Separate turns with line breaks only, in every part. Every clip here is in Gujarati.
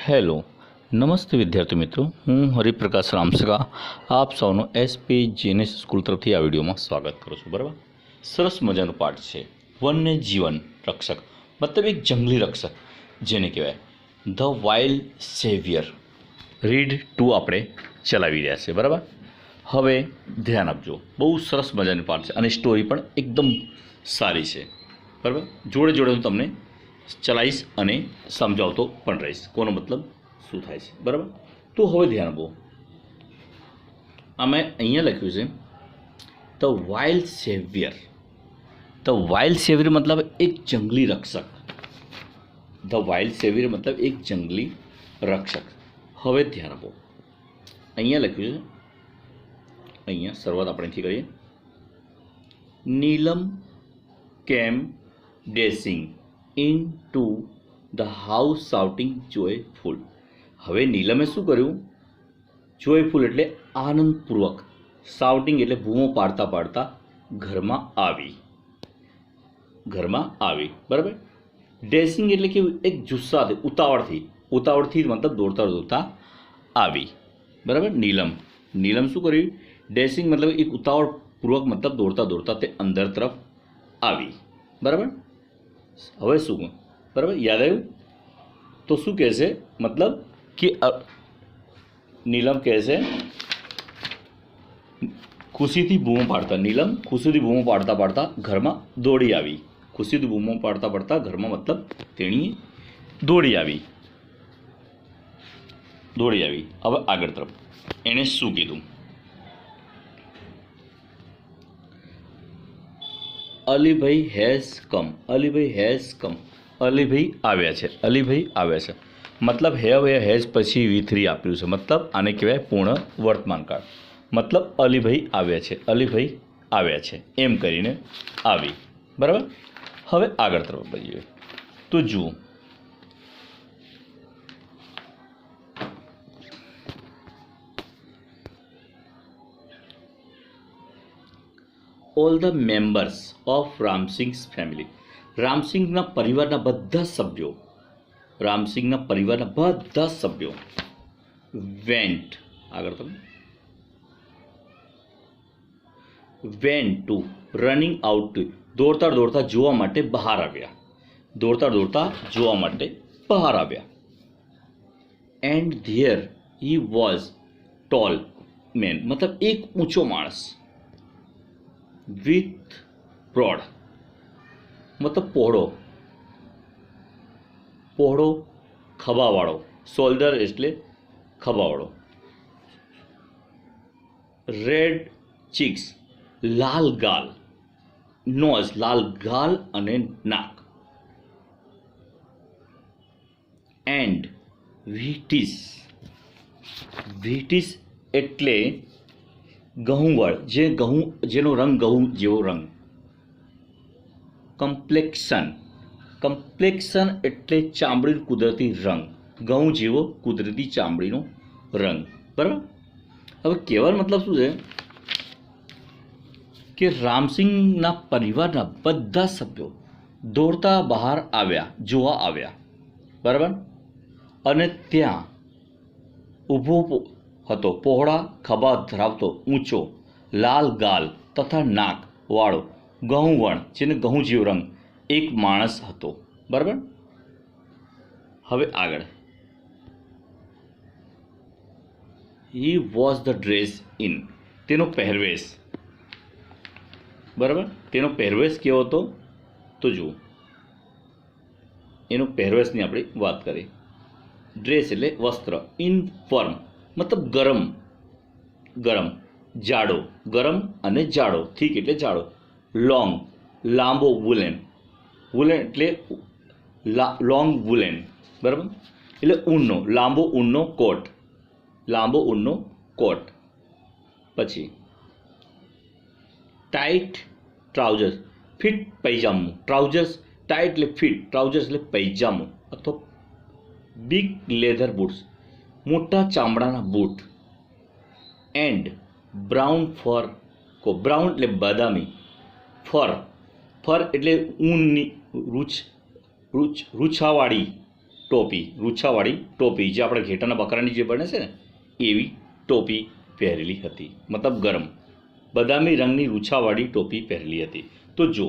હેલો, નમસ્તે વિદ્યાર્થી મિત્રો, હું હરિપ્રકાશ રામસગા આપ સૌનું એસપી જીએનએસ સ્કૂલ તરફથી આ વિડીયોમાં સ્વાગત કરું છું. બરાબર, સરસ મજાનો પાઠ છે વન્ય જીવન રક્ષક, મતલબ એક જંગલી રક્ષક જેને કહેવાય ધ વાઇલ્ડ સેવિયર. રીડ 2 આપણે ચલાવી રહ્યા છે. બરાબર, હવે ધ્યાન આપજો, બહુ સરસ મજાની પાઠ છે અને સ્ટોરી પણ એકદમ સારી છે. બરાબર, જોડે જોડે હું તમને ચલાવીશ અને સમજાવતો પણ રહીશ કોનો મતલબ શું થાય છે. બરાબર, તો હવે ધ્યાન આપો. અમે અહીંયા લખ્યું છે the wild saviour. The wild saviour મતલબ એક જંગલી રક્ષક. ધ વાઇલ્ડ સેવિયર મતલબ એક જંગલી રક્ષક. હવે ધ્યાન આપો, અહીંયા લખ્યું છે, અહીંયા શરૂઆત આપણેથી કરીએ. નીલમ કેમ dashing in to the house shouting joyful. હવે નીલમે શું કર્યું? જોયફુલ એટલે આનંદપૂર્વક, શાઉટિંગ એટલે બૂમો પાડતા પાડતા ઘરમાં આવી. બરાબર, ડેસિંગ એટલે કે એક જુસ્સાથી, ઉતાવળથી મતલબ દોડતા દોડતા આવી. બરાબર, નીલમ શું કર્યું? ડેસિંગ મતલબ એક ઉતાવળપૂર્વક મતલબ દોડતા દોડતા તે અંદર તરફ આવી. બરાબર, હવે શું? બરાબર, યાદ આવ્યું? તો શું કહે છે? મતલબ કે નીલમ કહે છે ખુશીથી બૂમો પાડતા, નીલમ ખુશીથી બૂમો પાડતા પાડતા ઘરમાં દોડી આવી. ખુશીથી બૂમો પાડતા પાડતા ઘરમાં મતલબ તેણી દોડી આવી. હવે આગળ તરફ એણે શું કીધું? Alibhai has come. અલીભાઈ આવ્યા છે. મતલબ હેઝ પછી V3 આપ્યું છે, મતલબ આને કહેવાય પૂર્ણ વર્તમાન કાળ. મતલબ અલીભાઈ આવ્યા છે એમ કરીને આવી. બરાબર, હવે આગળ તરફ જઈએ તો જુઓ. All the members of Ramsingh's family. રામસિંગના પરિવારના બધા સભ્યો વેન્ટ, આગળ તમે વેન્ટ ટુ રનિંગ આઉટ, દોડતા જોવા માટે બહાર આવ્યા. And there he was tall man, મતલબ એક ઊંચો માણસ. વિથ બ્રોડ મતલબ પહોળો ખભાવાળો. શોલ્ડર એટલે ખભાવાળો. રેડ ચીક્સ લાલ ગાલ. નોઝ લાલ ગાલ અને નાક. એન્ડ વ્હીટીસ એટલે ઘઉંવળ, જેનો રંગ ઘઉં જેવો રંગ. કમ્પ્લેક્શન એટલે ચામડીનો કુદરતી રંગ, ઘઉં જેવો કુદરતી ચામડીનો રંગ. બરાબર, હવે કહેવાનો મતલબ શું છે કે રામસિંગના પરિવારના બધા સભ્યો દોડતા બહાર જોવા આવ્યા. બરાબર, અને ત્યાં ઊભો હતો પહોળા ખભા ધરાવતો, ઊંચો, લાલ ગાલ તથા નાક વાળો, ઘઉંવર્ણ જેને ઘઉં જેવો રંગ એક માણસ હતો. બરાબર, હવે આગળ. He was the dress in, તેનો પહેરવેશ. બરાબર, તેનો પહેરવેશ કેવો હતો તો જુઓ. એનો પહેરવેશની આપણે વાત કરીએ. ડ્રેસ એટલે વસ્ત્ર. ઇન ફર્મ મતલબ ગરમ, જાડો, ગરમ અને જાડો. થીક એટલે જાડો. લોંગ લાંબો. વુલેન એટલે લોંગ વુલેન. બરાબર, એટલે ઊનનો, લાંબો ઊનનો કોટ. પછી ટાઈટ ટ્રાઉઝર્સ, ફિટ પૈજામો. ટ્રાઉઝર્સ ટાઈટ એટલે ફિટ, ટ્રાઉઝર્સ એટલે પૈજામો અથવા બિગ લેધર બૂટ્સ, મોટા ચામડાના boot. And brown fur coat. Brown એટલે બદામી. ફર એટલે ઊનની રૂછાવાળી ટોપી, રૂછાવાળી ટોપી, જે આપણે ઘેટાના બકરાની જે બને છે ને એવી ટોપી પહેરેલી હતી, મતલબ ગરમ બદામી રંગની રૂછાવાળી ટોપી પહેરેલી હતી. તો જો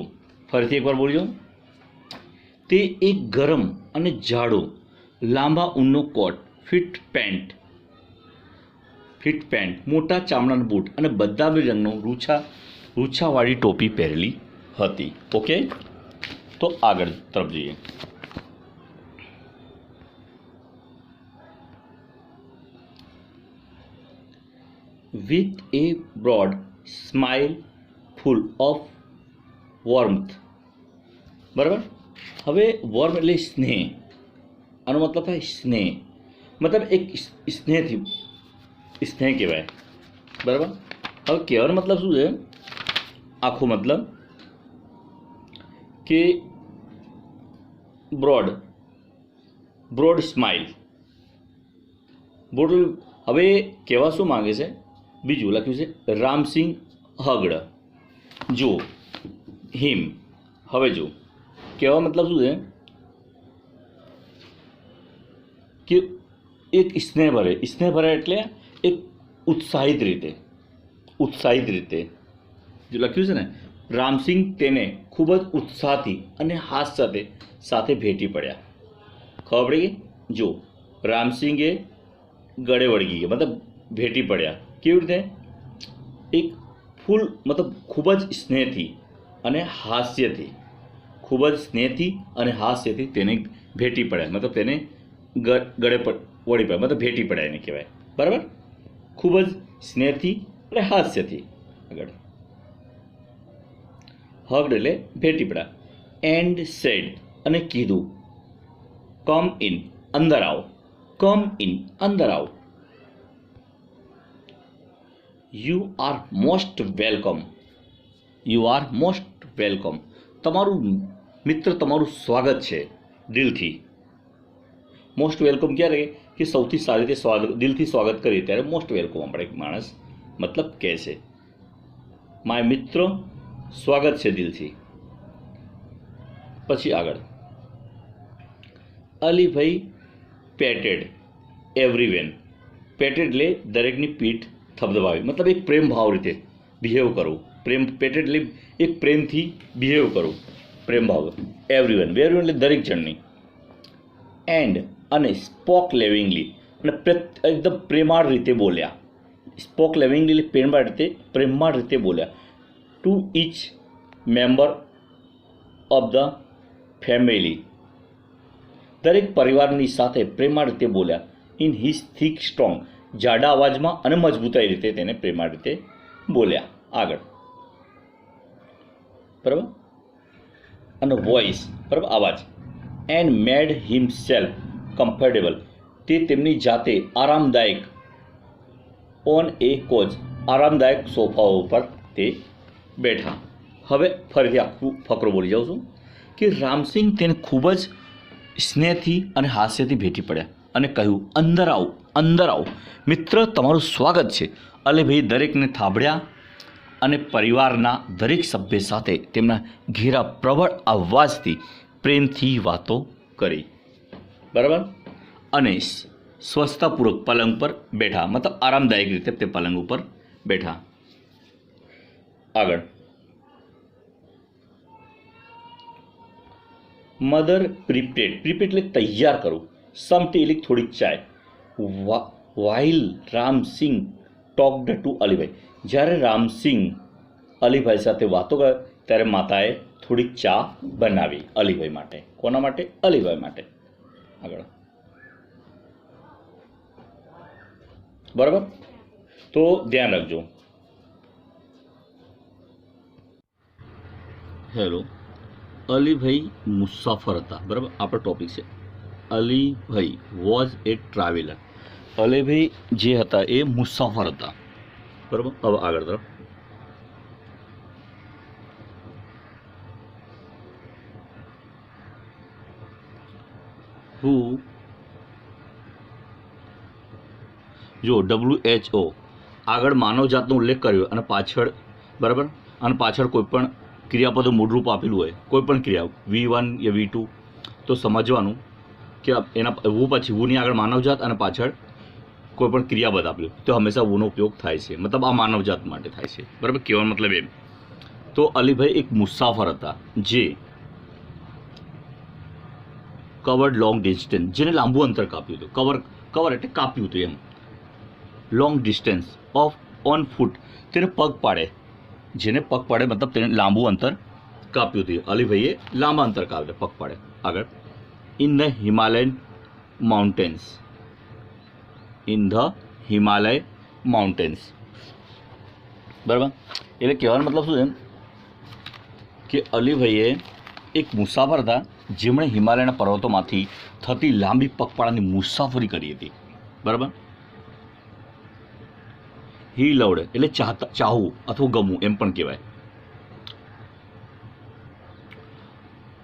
ફરીથી એકવાર બોલજો. તે એક ગરમ અને જાડો લાંબા ઊનનો કોટ, ફિટ પેન્ટ, મોટા ચામડાના બૂટ અને બદામી રંગનો રૂછાવાળી ટોપી પહેરેલી હતી. ઓકે, તો આગળ તરફ જઈએ. With a broad smile full of warmth. બરાબર. હવે વોર્મ એટલે સ્નેહ, આનો મતલબ થાય સ્નેહ, મતલબ એક સ્નેહ કહેવાય. બરાબર. હવે કહેવાનો મતલબ શું છે, આખો મતલબ કે બ્રોડ સ્માઇલ. હવે કહેવા શું માંગે છે, બીજું લખ્યું છે રામસિંગ હગડ. જો હિમ. હવે જો કહેવા મતલબ શું છે કે એક સ્નેહ ભરે એટલે એક ઉત્સાહિત રીતે જો લખ્યું છે ને, રામસિંહ તેને ખૂબ જ ઉત્સાહથી અને હાસ્ય સાથે ભેટી પડ્યા. ખબર પડી ગઈ. જો રામસિંગે ગળે વળગી ગયા, મતલબ ભેટી પડ્યા. કેવી રીતે? એક ફૂલ, મતલબ ખૂબ જ સ્નેહથી અને હાસ્યથી, તેને ભેટી પડ્યા, મતલબ તેને ગળે વળી પડ્યા, મતલબ ભેટી પડ્યા એને કહેવાય. બરાબર. ખૂબ જ સ્નેહથી અને હાસ્યથી. આગળ હગ્ડ એટલે ભેટી પડ્યા. એન્ડ સેડ અને કીધું, કમ ઇન અંદર આવો. You are most welcome. તમારું મિત્ર તમારું સ્વાગત છે દિલથી. મોસ્ટ વેલકમ ક્યારે કે સૌથી સારી રીતે દિલથી સ્વાગત કરીએ ત્યારે મોસ્ટ વેલકમ આપણે એક માણસ મતલબ કહે છે. માય મિત્ર સ્વાગત છે દિલથી. પછી આગળ અલીભાઈ પેટેડ એવરીવેન. પેટેડ એટલે દરેકની પીઠ થપથપાવી, મતલબ એક પ્રેમ ભાવ રીતે બિહેવ કરવું. પેટેડ એટલે એક પ્રેમથી બિહેવ કરવું, પ્રેમ ભાવ. એવરીવન એટલે દરેક જણની. એન્ડ અને સ્પોક લેવિંગલી અને એકદમ પ્રેમાળ રીતે બોલ્યા. સ્પોક લેવિંગલી એટલે પ્રેમાળ રીતે બોલ્યા. To each member of the family. દરેક પરિવારની સાથે પ્રેમાળ રીતે બોલ્યા. In his thick strong. જાડા અવાજમાં અને મજબૂતાઈ રીતે તેને પ્રેમાળ રીતે બોલ્યા. આગળ બરાબર. અને વોઇસ, બરાબર, અવાજ. And made himself comfortable. તે તેમની જાતે આરામદાયક ઓન એ કોચ, આરામદાયક સોફા ઉપર તે બેઠા. હવે ફરીથી આખું ફકરો બોલી જાઉં છું કે રામસિંહ તેને ખૂબ જ સ્નેહથી અને હાસ્યથી ભેટી પડ્યા અને કહ્યું, અંદર આવો, મિત્ર તમારું સ્વાગત છે. અલીભાઈ દરેકને થાબડ્યા અને પરિવારના દરેક સભ્ય સાથે તેમના ઘેરા પ્રબળ અવાજથી પ્રેમથી વાતો કરી. બરાબર. અને સ્વસ્થતાપૂર્વક પલંગ પર બેઠા, મતલબ આરામદાયક રીતે તે પલંગ ઉપર બેઠા. આગળ મધર પ્રિપેડ એટલે તૈયાર કરવું. સમ ટી એટલે થોડીક ચાય. While Ramsingh talked to Alibhai. જ્યારે રામસિંહ અલીભાઈ સાથે વાતો કરે ત્યારે માતાએ થોડીક ચા બનાવી અલીભાઈ માટે. કોના માટે? અલીભાઈ માટે. આગળ બરાબર. તો ધ્યાન રાખજો. હેલો. અલીભાઈ મુસાફર હતા. બરાબર. આપણો ટોપિક છે Alibhai was A traveller. Alibhai જે હતા એ મુસાફર હતા. બરાબર. હવે આગળ તરફ જો WHO આગળ માનવજાતનો ઉલ્લેખ કર્યો અને પાછળ, બરાબર, અને પાછળ કોઈ પણ ક્રિયાપદો મૂળરૂપ આપેલું હોય, કોઈ પણ ક્રિયા V1 યા V2, તો સમજવાનું કે એના હું પછી હુંની આગળ માનવજાત અને પાછળ કોઈ પણ ક્રિયાપદ આપ્યું તો હંમેશા હુંનો ઉપયોગ થાય છે, મતલબ આ માનવજાત માટે થાય છે, બરાબર. કહેવાનો મતલબ એમ. તો અલીભાઈ એક મુસાફર હતા જે કવર્ડ લોંગ ડિસ્ટન્સ, જેને લાંબુ અંતર કાપ્યું હતું. કવર એટલે કાપ્યું હતું એમ. Long distance of on foot, તેને પગપાળે, જેને પગપાળે મતલબ તેને લાંબુ અંતર કાપ્યું હતું. અલીભાઈએ લાંબા અંતર કાપ્યું પગપાળે. આગળ, in the Himalayan mountains, in the Himalaya mountains, બરાબર. એટલે કહેવાનો મતલબ શું છે કે અલીભાઈએ એક મુસાફર હતા જેમણે હિમાલયના પર્વતોમાંથી થતી લાંબી પગપાળાની મુસાફરી કરી હતી, બરાબર. હી લવડ એટલે ચાહવું અથવા ગમવું એમ પણ કહેવાય.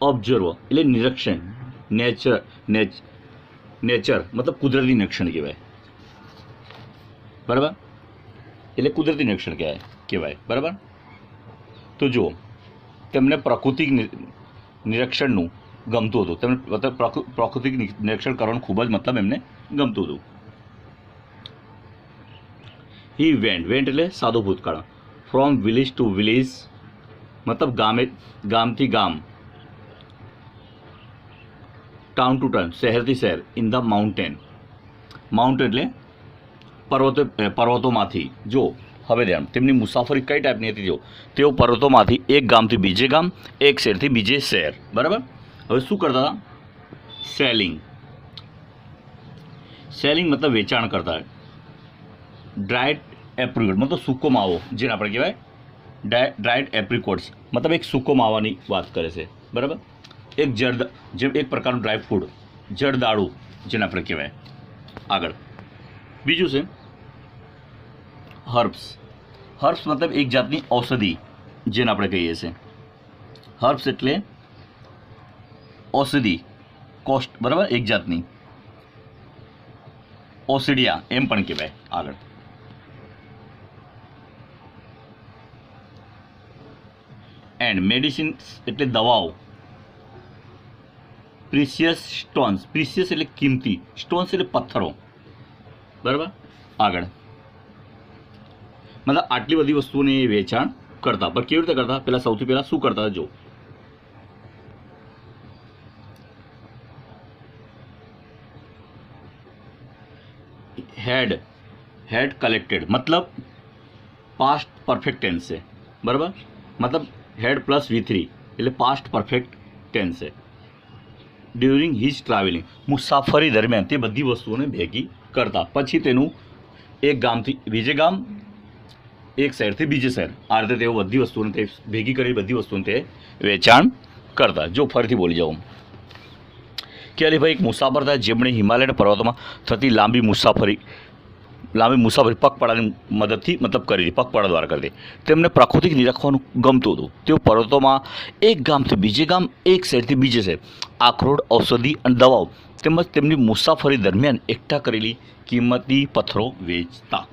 ઓબ્ઝર્વ એટલે નિરીક્ષણ, નેચર મતલબ કુદરતી નિરીક્ષણ કહેવાય, બરાબર. એટલે કુદરતી નિરીક્ષણ કહેવાય, બરાબર. તો જુઓ, તેમને પ્રાકૃતિક નિરીક્ષણનું ગમતું હતું. તેમને પ્રાકૃતિક નિરીક્ષણ કરવાનું ખૂબ જ મતલબ એમને ગમતું હતું. હી વેન્ટ એટલે સાદો ભૂતકાળ. ફ્રોમ વિલેજ ટુ વિલેજ મતલબ ગામથી ગામ. ટાઉન ટુ ટાઉન શહેરથી શહેર. ઇન ધ માઉન્ટેન એટલે પર્વતોમાંથી. જો હવે ધ્યાન, તેમની મુસાફરી કઈ ટાઈપની હતી? જો તેઓ પર્વતોમાંથી એક ગામથી બીજે ગામ, એક શહેરથી બીજે શહેર, બરાબર. હવે શું કરતા હતા? સેલિંગ મતલબ વેચાણ કરતા. ડ્રાઈડ એપ્રિકોટ મતલબ સૂકો માવો, જેને આપણે કહેવાય ડ્રાઈડ એપ્રિકોટ્સ, મતલબ એક સૂકો માવાની વાત કરે છે, બરાબર. એક પ્રકારનું ડ્રાય ફ્રૂટ, જરદાળુ, જેને આપણે કહેવાય. આગળ બીજું છે હર્બ્સ. હર્બ્સ મતલબ એક જાતની ઔષધિ, જેને આપણે કહીએ છીએ. હર્બ્સ એટલે ઔષધિ, કોસ્ટ, બરાબર, એક જાતની ઓસિડિયા એમ પણ કહેવાય. આગળ એન્ડ મેડિસિન્સ એટલે દવાઓ. પ્રિસિયસ સ્ટોન્સ, પ્રિસિયસ એટલે કિંમતી, સ્ટોન્સ એટલે પથ્થરો, બરાબર. આગળ મતલબ આટલી બધી વસ્તુઓને વેચાણ કરતા. પણ કેવી રીતે કરતા? પહેલાં સૌથી પહેલાં શું કરતા? જો હેડ કલેક્ટેડ મતલબ પાસ્ટ પરફેક્ટ ટેન્સ છે, બરાબર. મતલબ હેડ પ્લસ V3 એટલે પાસ્ટ પરફેક્ટ ટેન્સ છે. ડ્યુરિંગ હિઝ ટ્રાવેલિંગ, મુસાફરી દરમિયાન તે બધી વસ્તુઓને ભેગી કરતા. પછી તેનું એક ગામથી બીજે ગામ, એક શહેરથી બીજે શહેર, આ રીતે તેઓ બધી વસ્તુઓને તે ભેગી કરી બધી વસ્તુઓને તે વેચાણ કરતા. જો ફરીથી બોલી જાઉં કે અલીભાઈ એક મુસાફર હતા જેમણે હિમાલયના પર્વતોમાં થતી લાંબી મુસાફરી પગપાળાની મદદથી મતલબ કરી હતી, પગપાળા દ્વારા કરી હતી. તેમને પ્રાકૃતિક નિરીક્ષવાનું ગમતું હતું. તેઓ પર્વતોમાં એક ગામથી બીજે ગામ, એક શહેરથી બીજે શહેર આખરોટ, ઔષધિ અને દવાઓ તેમજ તેમની મુસાફરી દરમિયાન એકઠા કરેલી કિંમતી પથ્થરો વેચતા.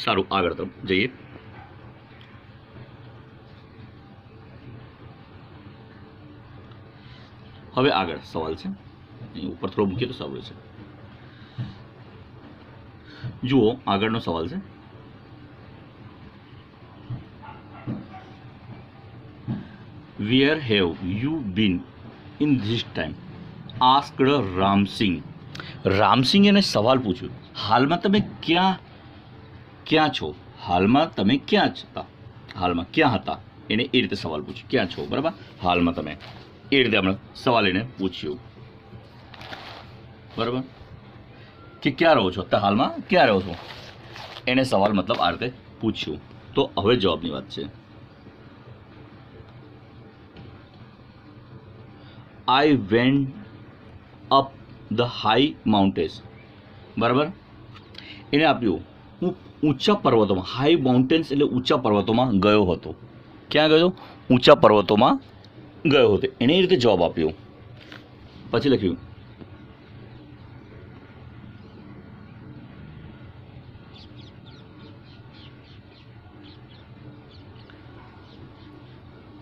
સારું, આગળ તરફ જઈએ. હવે આગળ સવાલ છે, અહીં ઉપર થોડો મૂકીએ તો સારું છે. જુઓ, આગળનો સવાલ છે. Where have you been in this time? Asked Ramsingh. Ramsingh એને સવાલ પૂછ્યો, હાલમાં તમે ક્યાં છો? હાલમાં તમે ક્યાં હતા? હાલમાં ક્યાં હતા? એને એ રીતે સવાલ પૂછ્યો, ક્યાં છો, બરાબર. હાલમાં તમે, એ રીતે આપણે સવાલ એને પૂછ્યું, બરાબર. કે ક્યાં રહો છો? અત્યારે હાલમાં ક્યાં રહો છો? એને સવાલ મતલબ આ રીતે પૂછ્યું. તો હવે જવાબની વાત છે. I went up the high mountains, બરાબર. એને આપ્યું, હું ઊંચા પર્વતોમાં, હાઈ માઉન્ટેન્સ એટલે ઊંચા પર્વતોમાં ગયો હતો. ક્યાં ગયો? ઊંચા પર્વતોમાં ગયો હતો. એને એ રીતે જવાબ આપ્યો. પછી લખ્યું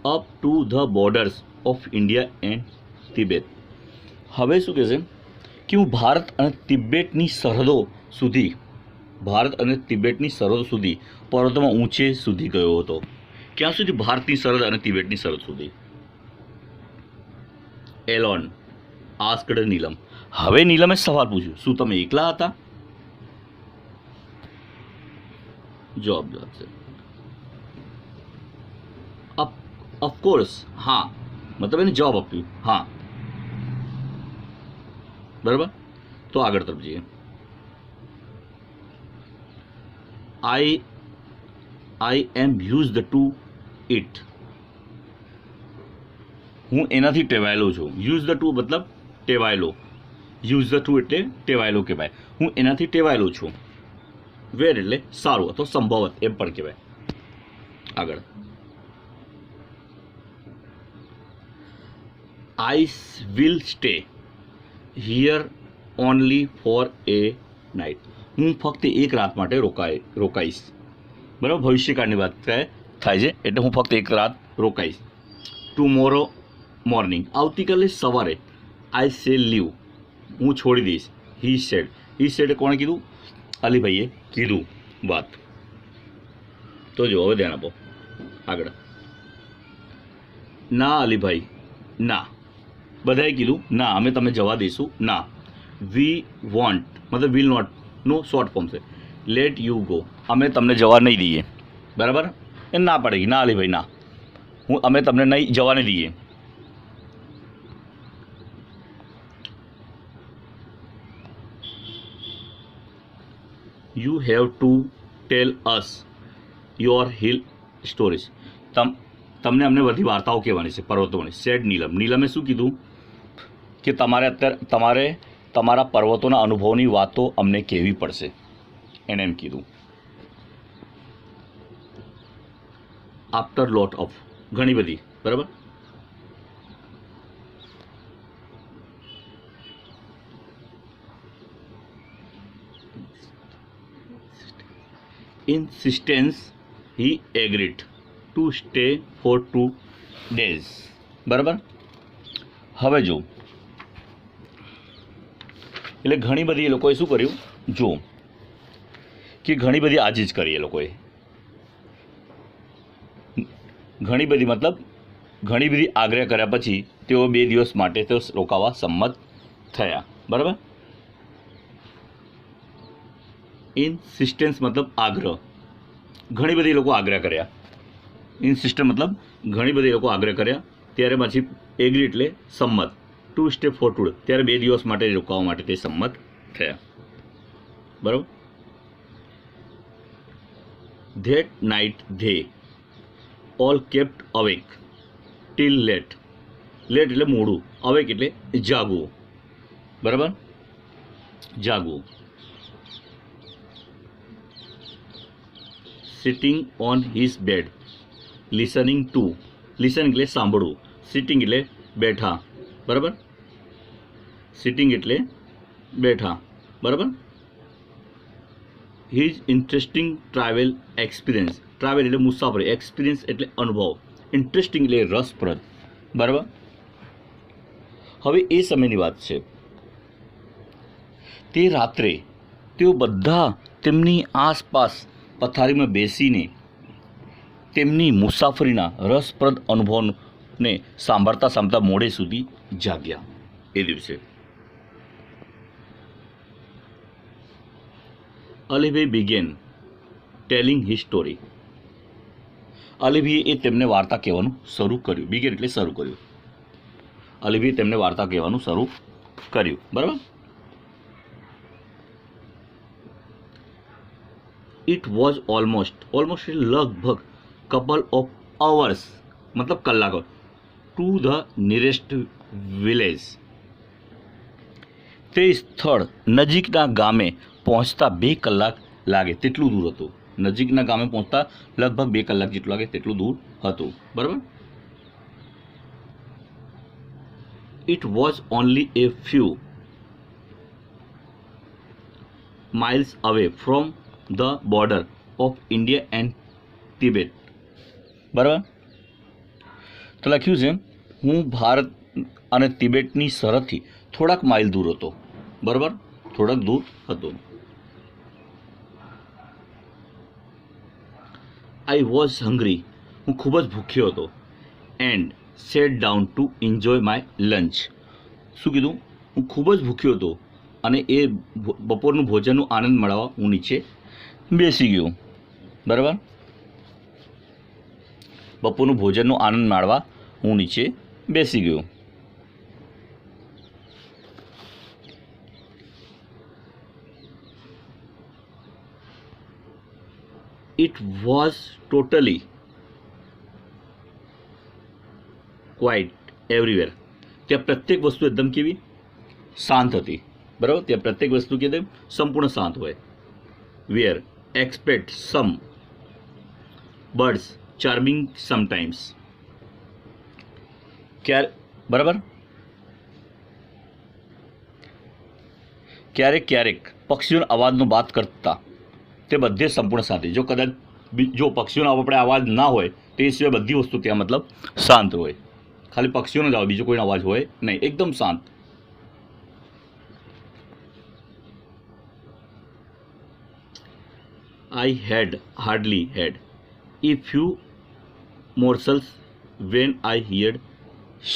up to the borders of India and Tibet. હવે શું કહે છે કે હું ભારત અને તિબેટની સરહદો સુધી પર્વતોમાં ઊંચે સુધી ગયો હતો. ક્યાં સુધી? ભારતની સરહદ અને તિબેટની સરહદ સુધી. એલોન આસ્કડ નીલમ. હવે નીલમે સવાલ પૂછ્યો, શું તમે એકલા હતા? જવાબ છે ઓફકોર્સ, હા. મતલબ એને જવાબ આપ્યું, હા. બરાબર. તો આગળ તરફ જઈએ. આઈ એમ યુઝડ ટુ ઇટ. હું એનાથી ટેવાયેલો છું. યુઝડ ટુ મતલબ ટેવાયેલો. યુઝડ ટુ એટલે ટેવાયેલો કહેવાય. હું એનાથી ટેવાયેલો છું. વેર એટલે સારું અથવા સંભવત એમ પણ કહેવાય. આગળ. I will stay here only for a night. હું ફક્ત એક રાત માટે રોકાઈશ. બરાબર. ભવિષ્યકાળની વાત થાય છે એટલે હું ફક્ત એક રાત રોકાઈશ. Tomorrow morning. આવતીકાલે સવારે. I shall leave. હું છોડી દઈશ. હી સેડ કોણે કીધું? અલીભાઈએ કીધું વાત. તો જો હવે ધ્યાન આપો. આગળ. ના અલીભાઈ, ના. બધાએ કીધું ના, અમે તમે જવા દઈશું. ના. વી વોન્ટ મતલબ વિલ નોટ નો શોર્ટ ફોર્મ છે. Let you go. અમે તમને જવા નહીં દઈએ. બરાબર. એ ના પડેગી. ના અલીભાઈ, ના. અમે તમને નહીં જવા નહીં દઈએ. You have to tell us your hill stories. તમને અમને બધી વાર્તાઓ કહેવાની છે પર્વતોની. સેડ નીલમ. નીલમે શું કીધું? કે તમારે તમારા પર્વતોના અનુભવની વાતો અમને કહેવી પડશે. એને એમ કીધું. After lot of. ઘણી બધી. બરાબર. insistence he agreed to stay for 2 days. બરાબર. હવે જો એટલે ઘણી બધી એ લોકોએ શું કર્યું? જો કે ઘણી બધી આજીજ કરી એ લોકોએ. ઘણી બધી મતલબ ઘણી બધી આગ્રહ કર્યા પછી તેઓ 2 દિવસ માટે તેઓ રોકાવા સંમત થયા. બરાબર. ઇન્સિસ્ટન્સ મતલબ આગ્રહ. ઘણી બધી લોકો આગ્રહ કર્યા. ઇન્સિસ્ટન્સ મતલબ ઘણી બધી લોકો આગ્રહ કર્યા. ત્યારે પછી એગ્રી એટલે સંમત. ટુ સ્ટે ફોર 2 ત્યારે 2 દિવસ માટે રોકાવા માટે તે સંમત થયા. બરાબર. That night they all kept awake till late. Late એટલે મોડું. અવેક એટલે જાગવું. બરાબર. જાગવું. Sitting on his bed listening to. Listening એટલે સાંભળવું. સિટિંગ એટલે બેઠા. બરાબર. સિટિંગ એટલે બેઠા. બરાબર. His interesting travel experience. Travel એટલે મુસાફરી. એક્સપિરિયન્સ એટલે અનુભવ. ઇન્ટરેસ્ટિંગ એટલે રસપ્રદ. બરાબર. હવે એ સમયની વાત છે. તે રાત્રે તેઓ બધા તેમની આસપાસ પથારીમાં બેસીને તેમની મુસાફરીના રસપ્રદ અનુભવને સાંભળતા મોડે સુધી જાગ્યા. એ દિવસે Alibhai began telling his story. અલીભાઈએ એ તેમને વાર્તા કહેવાનું શરૂ કર્યું. બિગેન એટલે શરૂ કર્યું. અલીભાઈએ તેમને વાર્તા કહેવાનું શરૂ કર્યું. બરાબર. ઇટ વોઝ ઓલમોસ્ટ લગભગ કપલ ઓફ અવર્સ મતલબ કલાકો ટુ ધ નિયરેસ્ટ વિલેજ. તે સ્થળ નજીકના ગામે પહોંચતા 2 કલાક લાગે તેટલું દૂર હતું. નજીકના ગામે પહોંચતા લગભગ 2 કલાક જેટલું લાગે તેટલું દૂર હતું. બરાબર. It was only A few miles away from the border of India and Tibet. બરાબર. તો લખ્યું છે હું ભારત અને તિબેટની સરહદથી થોડાક માઇલ દૂર હતો. બરાબર, થોડાક દૂર હતું. આઈ વોઝ હંગ્રી, હું ખૂબ જ ભૂખ્યો હતો. And set down to enjoy my lunch. શું કીધું? હું ખૂબ જ ભૂખ્યો હતો અને એ બપોરનું ભોજનનો આનંદ મેળવવા હું નીચે બેસી ગયો. બરાબર, બપોરનું ભોજનનો આનંદ માણવા હું નીચે બેસી ગયો. It was totally quite everywhere. ત્યાં પ્રત્યેક વસ્તુ એકદમ કેવી? શાંત હતી. બરાબર, ત્યાં પ્રત્યેક વસ્તુ કે સંપૂર્ણ શાંત હોય. વેર એક્સપેક્ટ સમ બર્ડ્સ ચાર્મિંગ સમટાઈમ્સ. બરાબર, ક્યારેક ક્યારેક પક્ષીઓના અવાજનો વાત કરતા તે બધે સંપૂર્ણ શાંતિ. જો કદાચ જો પક્ષીઓનો આપણે અવાજ ના હોય તો એ સિવાય બધી વસ્તુ ત્યાં મતલબ શાંત હોય. ખાલી પક્ષીઓનો જ આવે, બીજો કોઈનો અવાજ હોય નહીં, એકદમ શાંત. I had hardly had a few morsels when I heard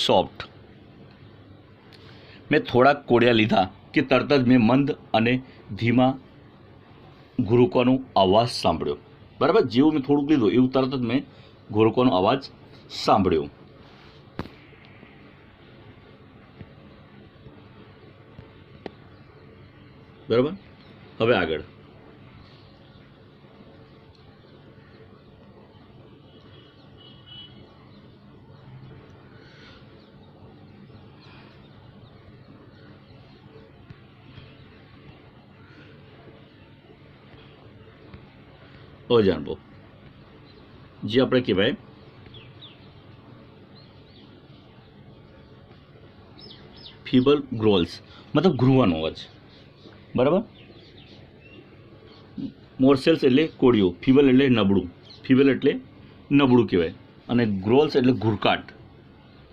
soft. મેં થોડાક કોડિયા લીધા કે તરત જ મેં મંદ અને ધીમા ઘુરુકોનો અવાજ સાંભળ્યો. બરાબર, જેવું મેં થોડુંક લીધું એવું તરત જ મેં ઘુરુકોનો અવાજ સાંભળ્યો. બરાબર, હવે આગળ. જાણવો જે આપણે કહેવાય ફીબલ ગ્રોલ્સ, મતલબ ઘ્રુવાનો અવાજ. બરાબર, મોર્સેલ્સ એટલે કોડિયો, ફીબલ એટલે નબળું, ફીબલ એટલે નબળું કહેવાય, અને ગ્રોલ્સ એટલે ઘુરકાટ.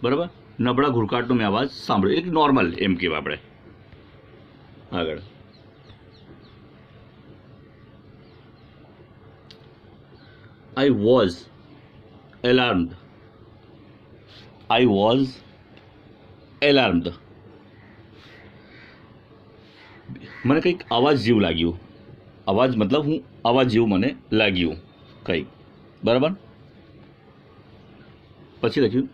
બરાબર, નબળા ઘુરકાટનો મેં અવાજ સાંભળ્યો. એક નોર્મલ એમ કહેવાય આપણે. આગળ. I was alarmed. I was alarmed. મને કંઈક અવાજ જેવું લાગ્યું. અવાજ મતલબ હું અવાજ જેવું મને લાગ્યું કંઈક. બરાબર, પછી લખ્યું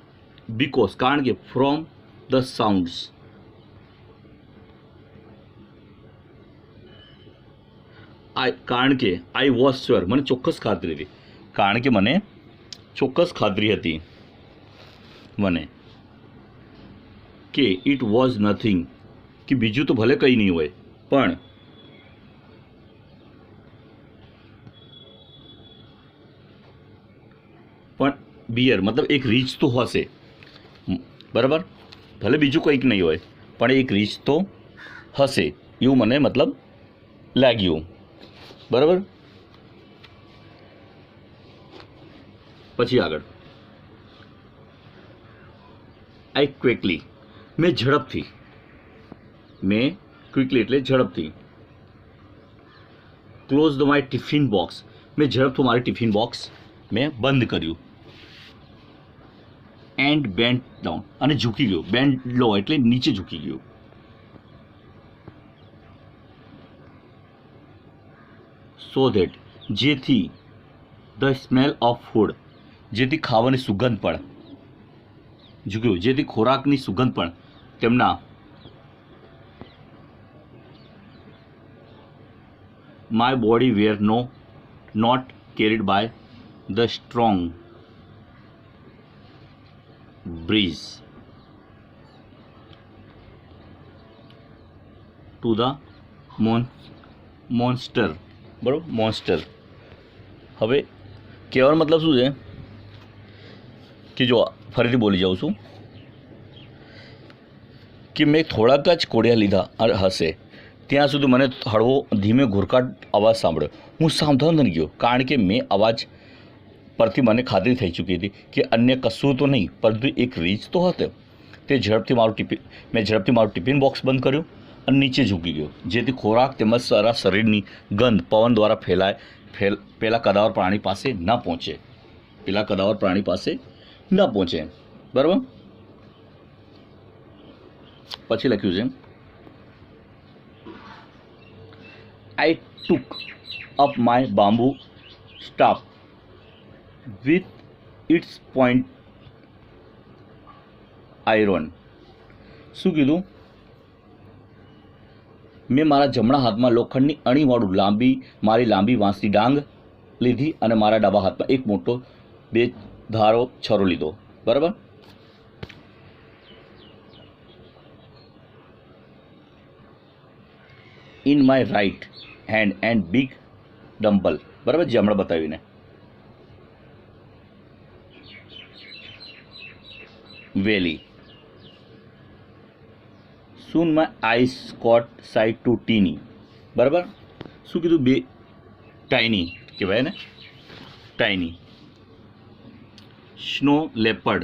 બીકોઝ, કારણ કે ફ્રોમ ધ સાઉન્ડ્સ. કારણ કે આઈ વોઝ શ્યોર, મને ચોક્કસ ખાતરી હતી. કારણ કે મને ચોક્કસ ખાતરી હતી મને કે ઇટ વોઝ નથિંગ, કે બીજું તો ભલે કંઈ નહીં હોય પણ બિયર મતલબ એક રીચ તો હશે. બરાબર, ભલે બીજું કંઈક નહીં હોય પણ એક રીચ તો હશે એવું મને મતલબ લાગ્યું. બરાબર, પછી આગળ. આઈ ક્વિકલી, મેં ઝડપથી, મેં ક્વિકલી એટલે ઝડપથી. Close the my tiffin box, મેં ઝડપથી મારી ટિફિન બોક્સ મેં બંધ કર્યું. એન્ડ બેન્ડ ડાઉન, અને ઝૂકી ગયો. બેન્ડ લો એટલે નીચે ઝૂકી ગયું. સો ધેટ, જેથી ધ સ્મેલ ઓફ ફૂડ, જેથી ખાવાની સુગંધ પણ ઝૂક્યું, જેથી ખોરાકની સુગંધ પણ તેમના my body were not carried by the strong breeze to the monster. બરાબર, મોન્સ્ટર. હવે કહેવાનો મતલબ શું છે કે જો ફરીથી બોલી જાઉં છું કે મેં થોડાક જ કોડિયા લીધા હશે ત્યાં સુધી મને હળવો ધીમે ઘોરકાટ અવાજ સાંભળ્યો. હું સાવધાન થઈ ગયો કારણ કે મેં અવાજ પરથી મને ખાતરી થઈ ચૂકી હતી કે અન્ય કશું તો નહીં પરંતુ એક રીચ તો હતો. મેં ઝડપથી મારું ટિફિન બોક્સ બંધ કર્યું અને નીચે ઝૂકી ગયો, જેથી ખોરાક તેમજ સારા શરીરની ગંધ પવન દ્વારા પેલા કદાવર પ્રાણી પાસે ન પહોંચે, બરાબર. પછી લખ્યું છે I took up my bamboo staff with its point iron. શું કીધું? મેં મારા જમણા હાથમાં લોખંડની અણીવાળું મારી લાંબી વાંસની ડાંગ લીધી અને મારા ડાબા હાથમાં એક મોટો 2 ધારો છરો લીધો, બરાબર. In my right hand and big dumbbell, બરાબર, જે હમણાં બતાવીને. Well. Soon my eyes caught sight two tiny, બરાબર. શું કીધું? 2 ટાઇની કહેવાય ને, tiny. Snow leopard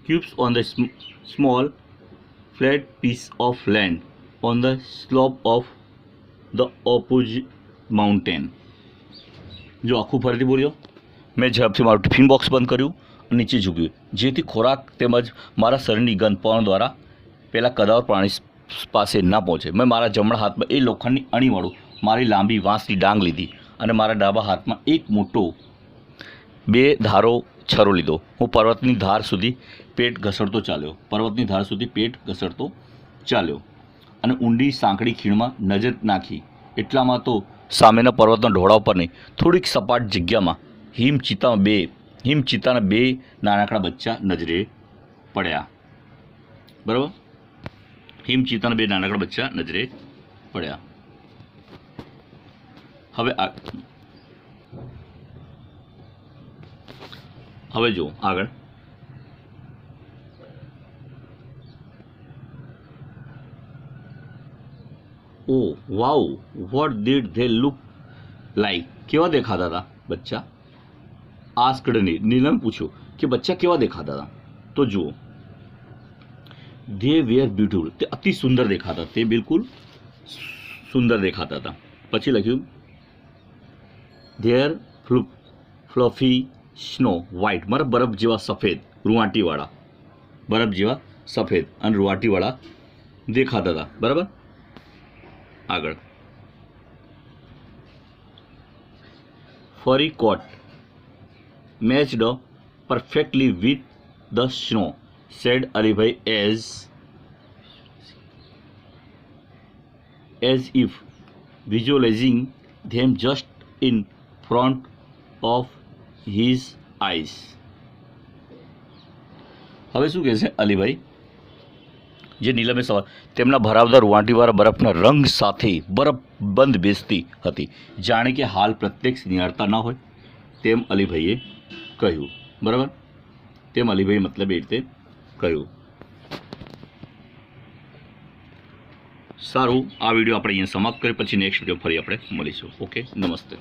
cubes on the small flat piece of land on the slope of the opposite mountain. જો આખું ફરીથી બોલ્યો. મેં ઝડપથી મારું ટિફિન બોક્સ બંધ કર્યું અને નીચે ઝૂક્યું, જેથી ખોરાક તેમજ મારા શરીરની ગંધ પવન દ્વારા પેલા કદાવર પ્રાણી પાસે ના પહોંચે. મેં મારા જમણા હાથમાં એ લોખંડની અણીવાળું મારી લાંબી વાંસની ડાંગ લીધી અને મારા ડાબા હાથમાં એક મોટો 2 ધારો છરો લીધો. હું પર્વતની ધાર સુધી પેટ ઘસડતો ચાલ્યો અને ઊંડી સાંકડી ખીણમાં નજર નાખી. એટલામાં તો સામેના પર્વતના ઢોળા ઉપર નહીં, થોડીક સપાટ જગ્યામાં હિમચીતાના 2 નાનકડા બચ્ચા નજરે પડ્યા, બરાબર. હિમચીતાના 2 નાનકડા બચ્ચા નજરે પડ્યા. હવે જો આગળ. Oh wow, what did they look like? કેવા દેખાતા હતા બચ્ચા? આસ્કડ નીલમ પૂછ્યું કે બચ્ચા કેવા દેખાતા હતા? તો જુઓ, ધે વેર બ્યુટીફુલ, તે અતિ સુંદર દેખાતા, તે બિલકુલ સુંદર દેખાતા હતા. પછી લખ્યું ધેર ફ્લફી સ્નો વ્હાઇટ, બરાબર, બરફ જેવા સફેદ અને રૂંવાટીવાળા દેખાતા હતા, બરાબર. આગળ. Furry coat matched perfectly with the snow, said Alibhai as if visualizing them just in front of his eyes. હવે શું કહે છે અલીભાઈ? જે નીલમે સવાલ તેમના ભરાવદાર વાંટીવાળા બરફના રંગ સાથે બરફ બંધ બેસતી હતી, જાણે કે હાલ પ્રત્યક્ષ નિહાળતા ન હોય તેમ અલીભાઈએ કહ્યું, બરાબર. તેમ અલીભાઈ મતલબ એ રીતે કહ્યું. સારું, આ વિડીયો આપણે અહીંયા સમાપ્ત કરીએ. પછી નેક્સ્ટ વિડીયો ફરી આપણે મળીશું. ઓકે, નમસ્તે.